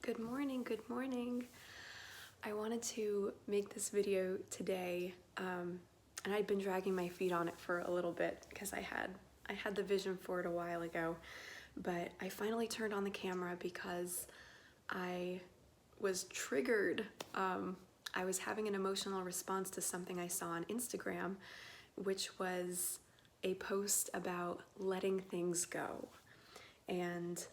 Good morning, good morning. I wanted to make this video today, and I'd been dragging my feet on it for a little bit because I had the vision for it a while ago, but I finally turned on the camera because I was triggered. I was having an emotional response to something I saw on Instagram, which was a post about letting things go. And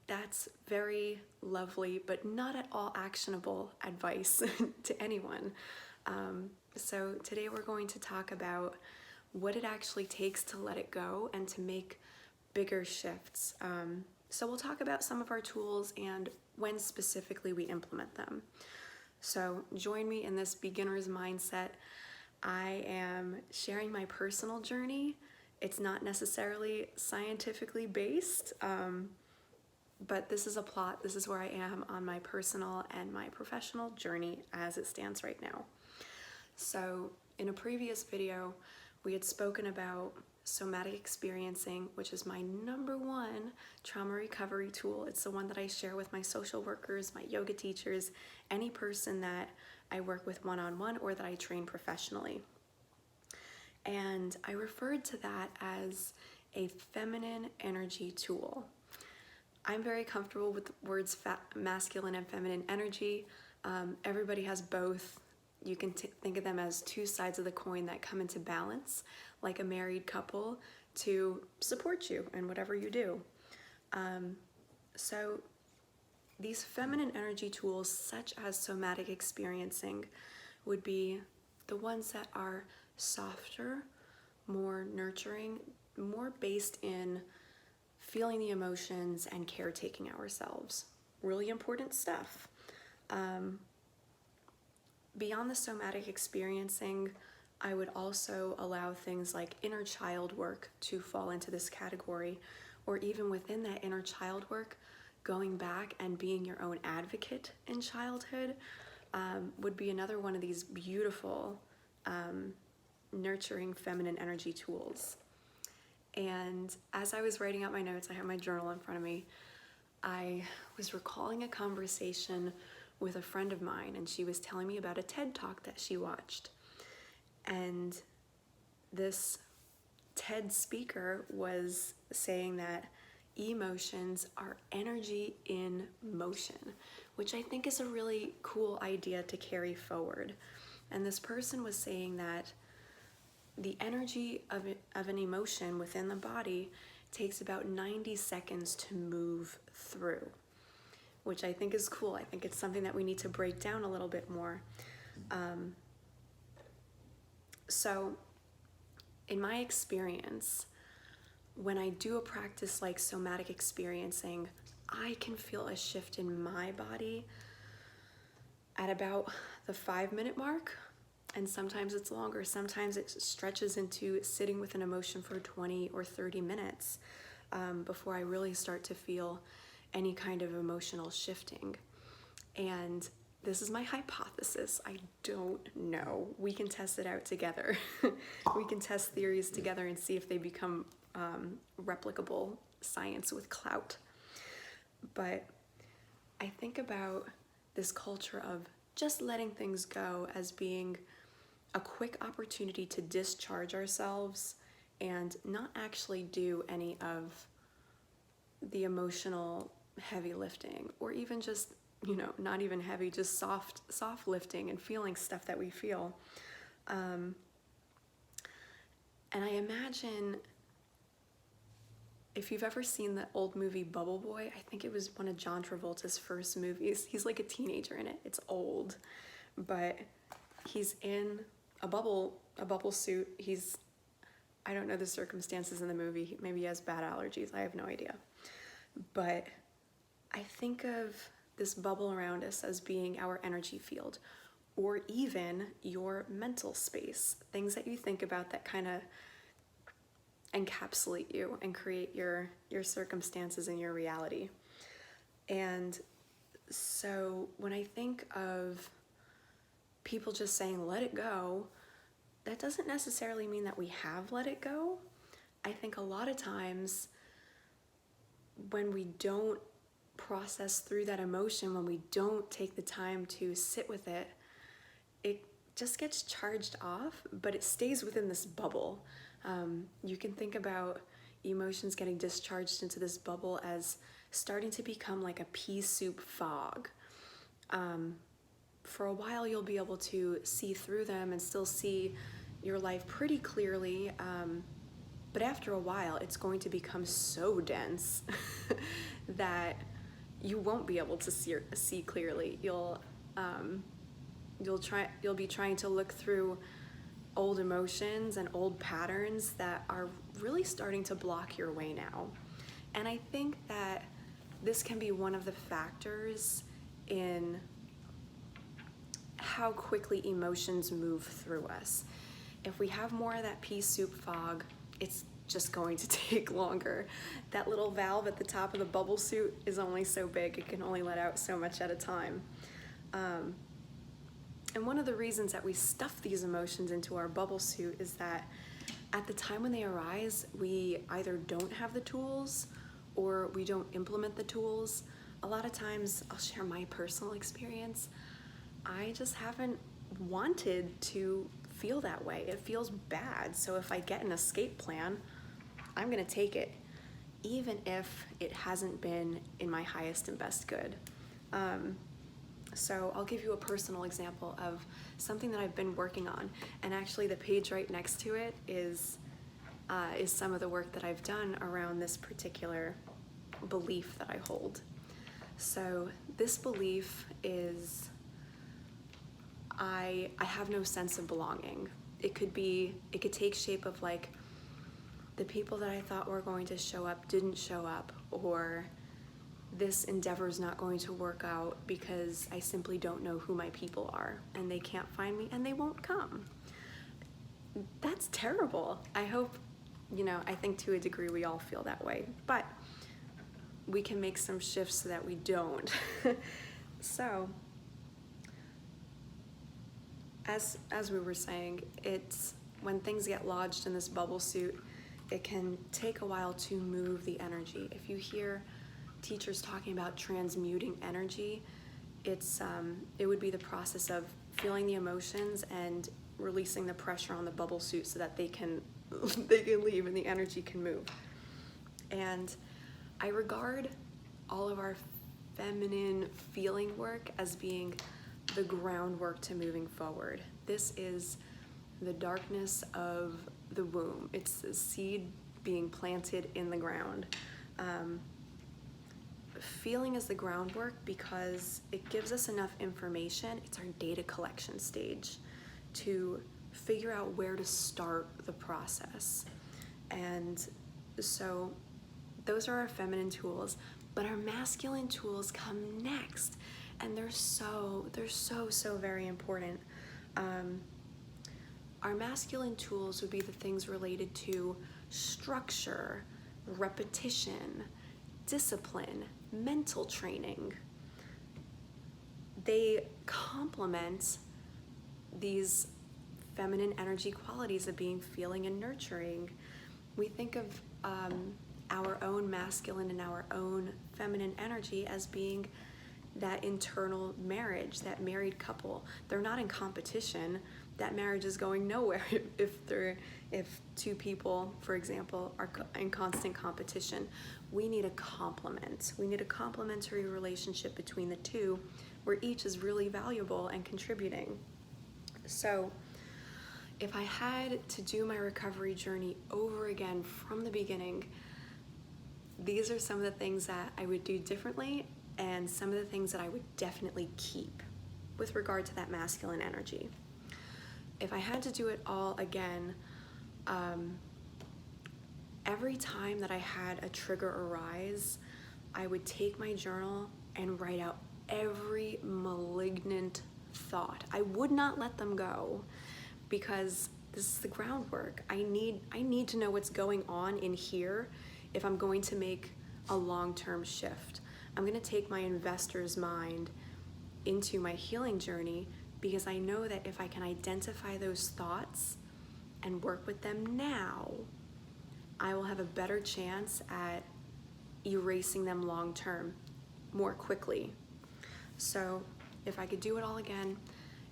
that's very lovely, but not at all actionable advice to anyone. So today we're going to talk about what it actually takes to let it go and to make bigger shifts. So we'll talk about some of our tools and when specifically we implement them. So join me in this beginner's mindset. I am sharing my personal journey. It's not necessarily scientifically based, but this is a plot. This is where I am on my personal and my professional journey as it stands right now. So in a previous video, we had spoken about somatic experiencing, which is my #1 trauma recovery tool. It's the one that I share with my social workers, my yoga teachers, any person that I work with one-on-one or that I train professionally. And I referred to that as a feminine energy tool. I'm very comfortable with the words masculine and feminine energy. Everybody has both. You can think of them as two sides of the coin that come into balance, like a married couple, to support you in whatever you do. So these feminine energy tools, such as somatic experiencing, would be the ones that are softer, more nurturing, more based in feeling the emotions and caretaking ourselves. Really important stuff. Beyond the somatic experiencing, I would also allow things like inner child work to fall into this category, or even within that inner child work, going back and being your own advocate in childhood would be another one of these beautiful nurturing feminine energy tools. And as I was writing out my notes, I have my journal in front of me, I was recalling a conversation with a friend of mine, and she was telling me about a TED Talk that she watched. And this TED speaker was saying that emotions are energy in motion, which I think is a really cool idea to carry forward. And this person was saying that the energy of an emotion within the body takes about 90 seconds to move through, which I think is cool. I think it's something that we need to break down a little bit more. So in my experience, when I do a practice like somatic experiencing, I can feel a shift in my body at about the 5-minute mark. And sometimes it's longer. Sometimes it stretches into sitting with an emotion for 20 or 30 minutes before I really start to feel any kind of emotional shifting. And this is my hypothesis. I don't know. We can test it out together. We can test theories together and see if they become replicable science with clout. But I think about this culture of just letting things go as being a quick opportunity to discharge ourselves and not actually do any of the emotional heavy lifting, or even just, not even heavy, just soft lifting and feeling stuff that we feel. And I imagine if you've ever seen the old movie Bubble Boy, I think it was one of John Travolta's first movies. He's like a teenager in it. It's old, but he's in a bubble suit. I don't know the circumstances in the movie. Maybe he has bad allergies. I have no idea. But I think of this bubble around us as being our energy field, or even your mental space, things that you think about that kind of encapsulate you and create your circumstances and your reality. And so when I think of people just saying, let it go, that doesn't necessarily mean that we have let it go. I think a lot of times when we don't process through that emotion, when we don't take the time to sit with it, it just gets charged off, but it stays within this bubble. You can think about emotions getting discharged into this bubble as starting to become like a pea soup fog. For a while, you'll be able to see through them and still see your life pretty clearly. But after a while, it's going to become so dense that you won't be able to see clearly. You'll be trying to look through old emotions and old patterns that are really starting to block your way now. And I think that this can be one of the factors in how quickly emotions move through us. If we have more of that pea soup fog, it's just going to take longer. That little valve at the top of the bubble suit is only so big, it can only let out so much at a time. And one of the reasons that we stuff these emotions into our bubble suit is that at the time when they arise, we either don't have the tools or we don't implement the tools. A lot of times, I'll share my personal experience, I just haven't wanted to feel that way. It feels bad. So if I get an escape plan, I'm gonna take it, even if it hasn't been in my highest and best good. So I'll give you a personal example of something that I've been working on. And actually the page right next to it is some of the work that I've done around this particular belief that I hold. So this belief is, I have no sense of belonging. It could take shape of like, the people that I thought were going to show up didn't show up, or this endeavor is not going to work out because I simply don't know who my people are and they can't find me and they won't come. That's terrible. I hope, I think to a degree we all feel that way, but we can make some shifts so that we don't. So, as we were saying, it's when things get lodged in this bubble suit, it can take a while to move the energy. If you hear teachers talking about transmuting energy, it would be the process of feeling the emotions and releasing the pressure on the bubble suit so that they can leave and the energy can move. And I regard all of our feminine feeling work as being the groundwork to moving forward. This is the darkness of the womb. It's the seed being planted in the ground. Feeling is the groundwork because it gives us enough information. It's our data collection stage to figure out where to start the process. And so those are our feminine tools, but our masculine tools come next, and they're so very important. Our masculine tools would be the things related to structure, repetition, discipline, mental training. They complement these feminine energy qualities of being feeling and nurturing. We think of our own masculine and our own feminine energy as being that internal marriage, that married couple. They're not in competition. That marriage is going nowhere if two people, for example, are in constant competition. We need a complement. We need a complementary relationship between the two where each is really valuable and contributing. So if I had to do my recovery journey over again from the beginning, these are some of the things that I would do differently and some of the things that I would definitely keep with regard to that masculine energy. If I had to do it all again, every time that I had a trigger arise, I would take my journal and write out every malignant thought. I would not let them go because this is the groundwork. I need to know what's going on in here if I'm going to make a long-term shift. I'm going to take my investor's mind into my healing journey because I know that if I can identify those thoughts and work with them now, I will have a better chance at erasing them long term. more quickly. So if I could do it all again,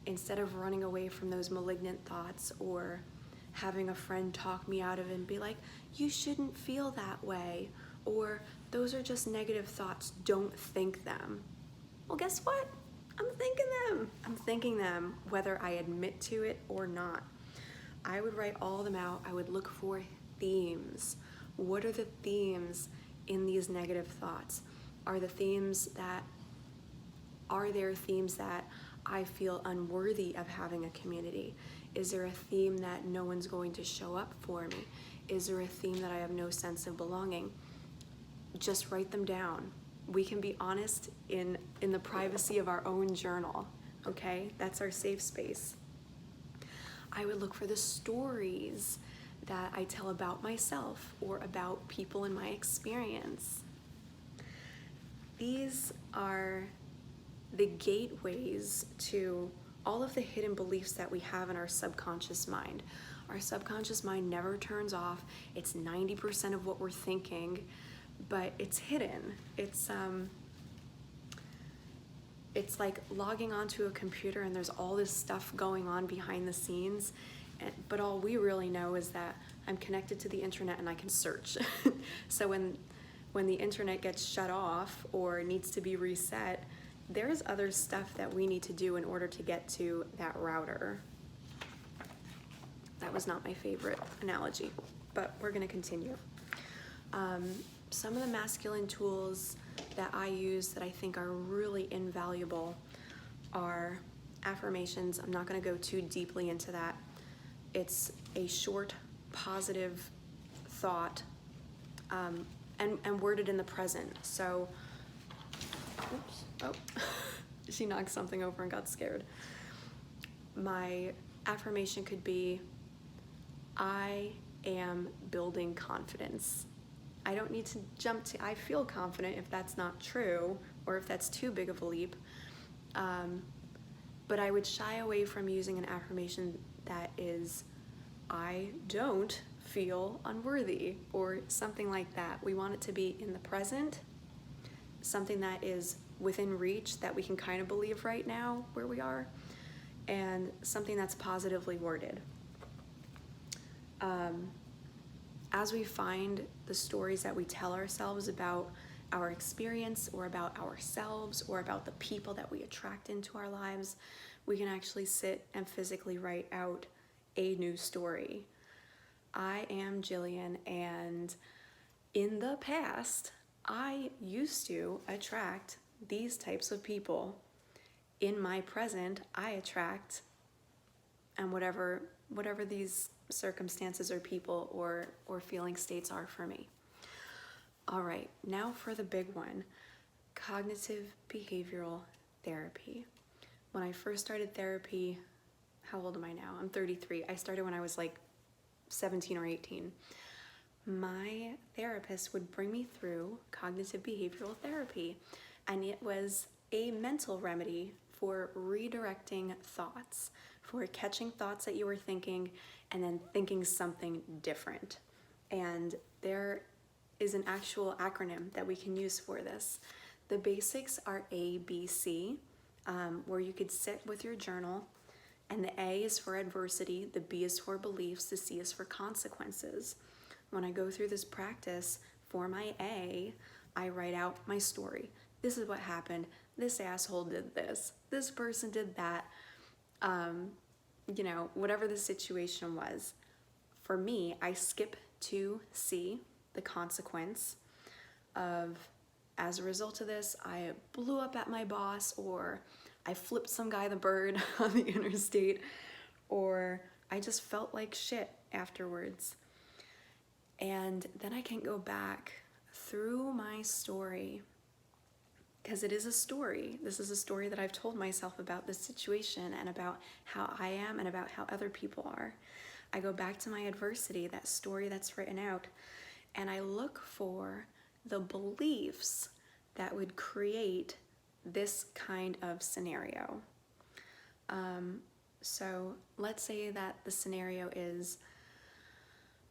instead of running away from those malignant thoughts or having a friend talk me out of it and be like, you shouldn't feel that way, or those are just negative thoughts, don't think them. Well, guess what? I'm thinking them. I'm thinking them whether I admit to it or not. I would write all of them out. I would look for themes. What are the themes in these negative thoughts? Are there themes that I feel unworthy of having a community? Is there a theme that no one's going to show up for me? Is there a theme that I have no sense of belonging? Just write them down. We can be honest in the privacy of our own journal, okay? That's our safe space. I would look for the stories that I tell about myself or about people in my experience. These are the gateways to all of the hidden beliefs that we have in our subconscious mind. Our subconscious mind never turns off. It's 90% of what we're thinking, but it's hidden. It's like logging onto a computer and there's all this stuff going on behind the scenes, but all we really know is that I'm connected to the internet and I can search. So when the internet gets shut off or needs to be reset, there's other stuff that we need to do in order to get to that router. That was not my favorite analogy, but we're gonna continue. Some of the masculine tools that I use that I think are really invaluable are affirmations. I'm not gonna go too deeply into that. It's a short, positive thought, and worded in the present. So, oops, oh, she knocked something over and got scared. My affirmation could be, I am building confidence. I don't need to jump to, I feel confident if that's not true, or if that's too big of a leap. But I would shy away from using an affirmation that is, I don't feel unworthy, or something like that. We want it to be in the present, something that is within reach that we can kind of believe right now where we are, and something that's positively worded. As we find the stories that we tell ourselves about our experience or about ourselves or about the people that we attract into our lives, we can actually sit and physically write out a new story. I am Jillian, and in the past, I used to attract these types of people. In my present, I attract, and whatever these circumstances or people or feeling states are for me. All right, now for the big one, cognitive behavioral therapy. When I first started therapy, how old am I now? I'm 33. I started when I was like 17 or 18. My therapist would bring me through cognitive behavioral therapy, and it was a mental remedy for redirecting thoughts, for catching thoughts that you were thinking and then thinking something different. And there is an actual acronym that we can use for this. The basics are A, B, C, where you could sit with your journal, and the A is for adversity, the B is for beliefs, the C is for consequences. When I go through this practice, for my A, I write out my story. This is what happened. This asshole did this. This person did that. Whatever the situation was. For me, I skip to C, the consequence of, as a result of this, I blew up at my boss, or I flipped some guy the bird on the interstate, or I just felt like shit afterwards. And then I can go back through my story, because it is a story. This is a story that I've told myself about this situation and about how I am and about how other people are. I go back to my adversity, that story that's written out, and I look for the beliefs that would create this kind of scenario. So let's say that the scenario is,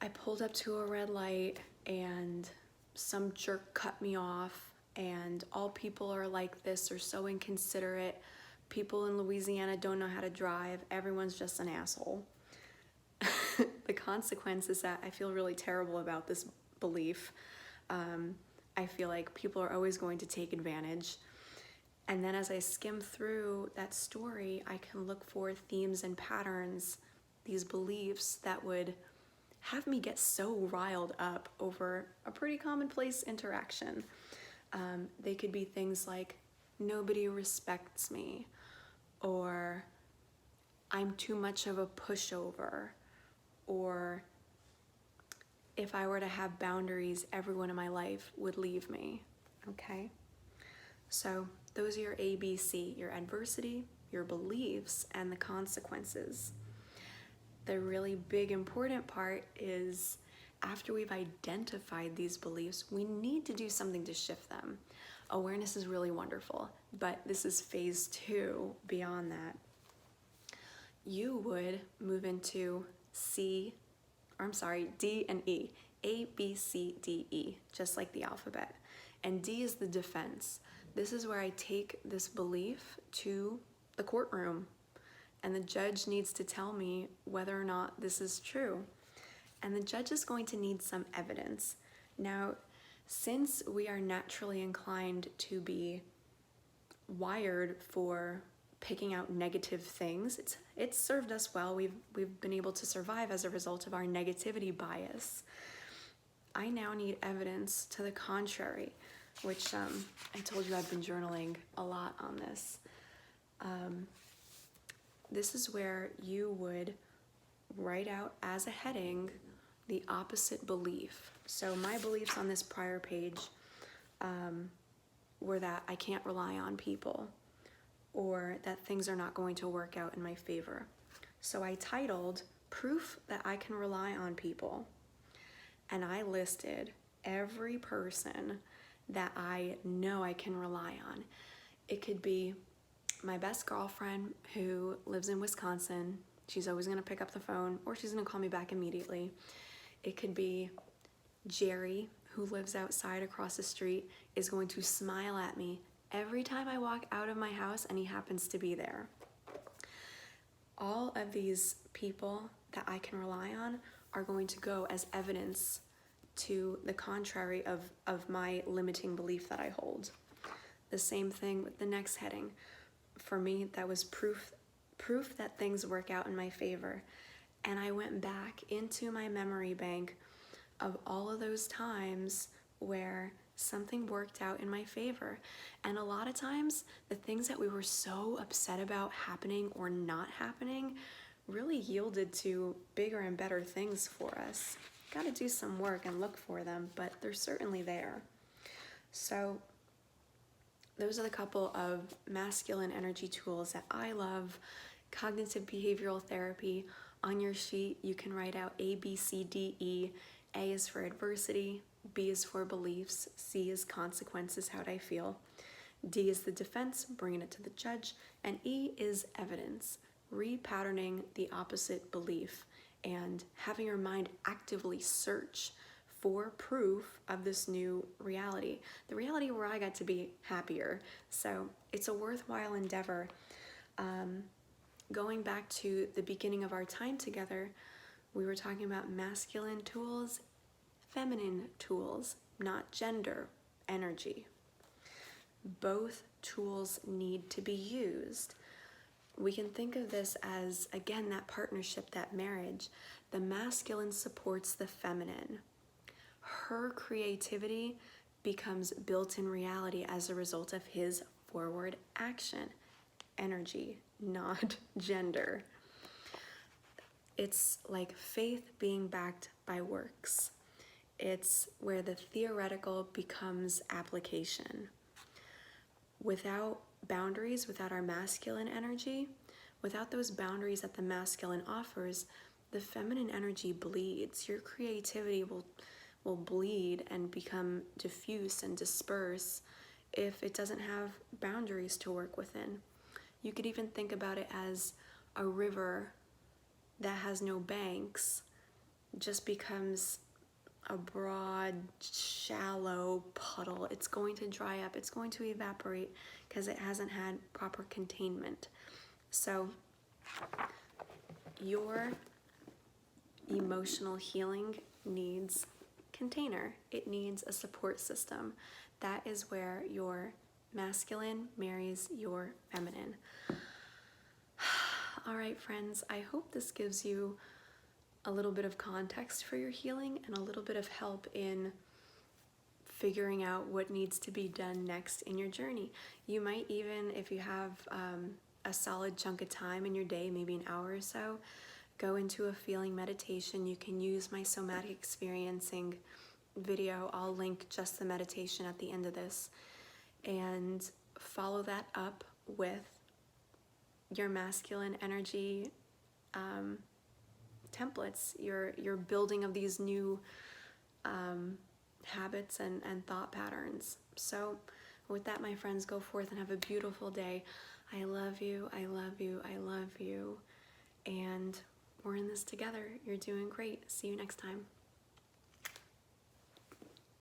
I pulled up to a red light and some jerk cut me off and all people are like this, or so inconsiderate. People in Louisiana don't know how to drive. Everyone's just an asshole. The consequence is that I feel really terrible about this belief. I feel like people are always going to take advantage. And then as I skim through that story, I can look for themes and patterns, these beliefs that would have me get so riled up over a pretty commonplace interaction. They could be things like, nobody respects me, or I'm too much of a pushover, or if I were to have boundaries, everyone in my life would leave me, okay? So those are your ABC, your adversity, your beliefs, and the consequences. The really big important part is after we've identified these beliefs, we need to do something to shift them. Awareness is really wonderful, but this is phase 2 beyond that. You would move into D and E, A, B, C, D, E, just like the alphabet. And D is the defense. This is where I take this belief to the courtroom, and the judge needs to tell me whether or not this is true. And the judge is going to need some evidence. Now, since we are naturally inclined to be wired for picking out negative things, it's served us well. We've been able to survive as a result of our negativity bias. I now need evidence to the contrary, which I told you I've been journaling a lot on this. This is where you would write out as a heading the opposite belief. So my beliefs on this prior page were that I can't rely on people, or that things are not going to work out in my favor. So I titled Proof That I Can Rely on People, and I listed every person that I know I can rely on. It could be my best girlfriend who lives in Wisconsin. She's always gonna pick up the phone, or she's gonna call me back immediately. It could be Jerry, who lives outside across the street, is going to smile at me every time I walk out of my house and he happens to be there. All of these people that I can rely on are going to go as evidence to the contrary of my limiting belief that I hold. The same thing with the next heading. For me, that was proof that things work out in my favor. And I went back into my memory bank of all of those times where something worked out in my favor. And a lot of times, the things that we were so upset about happening or not happening really yielded to bigger and better things for us. Got to do some work and look for them, but they're certainly there. So those are the couple of masculine energy tools that I love. Cognitive behavioral therapy. On your sheet, you can write out A, B, C, D, E. A is for adversity, B is for beliefs, C is consequences, how'd I feel, D is the defense, bringing it to the judge, and E is evidence, repatterning the opposite belief and having your mind actively search for proof of this new reality, the reality where I got to be happier. So it's a worthwhile endeavor. Going back to the beginning of our time together, we were talking about masculine tools, feminine tools, not gender, energy. Both tools need to be used. We can think of this as, again, that partnership, that marriage. The masculine supports the feminine. Her creativity becomes built-in reality as a result of his forward action. Energy, not gender. It's like faith being backed by works. It's where the theoretical becomes application. Without boundaries, without our masculine energy, without those boundaries that the masculine offers, the feminine energy bleeds. Your creativity will bleed and become diffuse and disperse if it doesn't have boundaries to work within. You could even think about it as a river that has no banks, just becomes a broad, shallow puddle. It's going to dry up, it's going to evaporate because it hasn't had proper containment. So your emotional healing needs container. It needs a support system. That is where your masculine marries your feminine. All right, friends, I hope this gives you a little bit of context for your healing and a little bit of help in figuring out what needs to be done next in your journey. You might even, if you have a solid chunk of time in your day, maybe an hour or so, go into a feeling meditation. You can use my somatic experiencing video. I'll link just the meditation at the end of this, and follow that up with your masculine energy templates, your building of these new habits and thought patterns. So with that, my friends, go forth and have a beautiful day. I love you, I love you, I love you, and we're in this together. You're doing great. See you next time.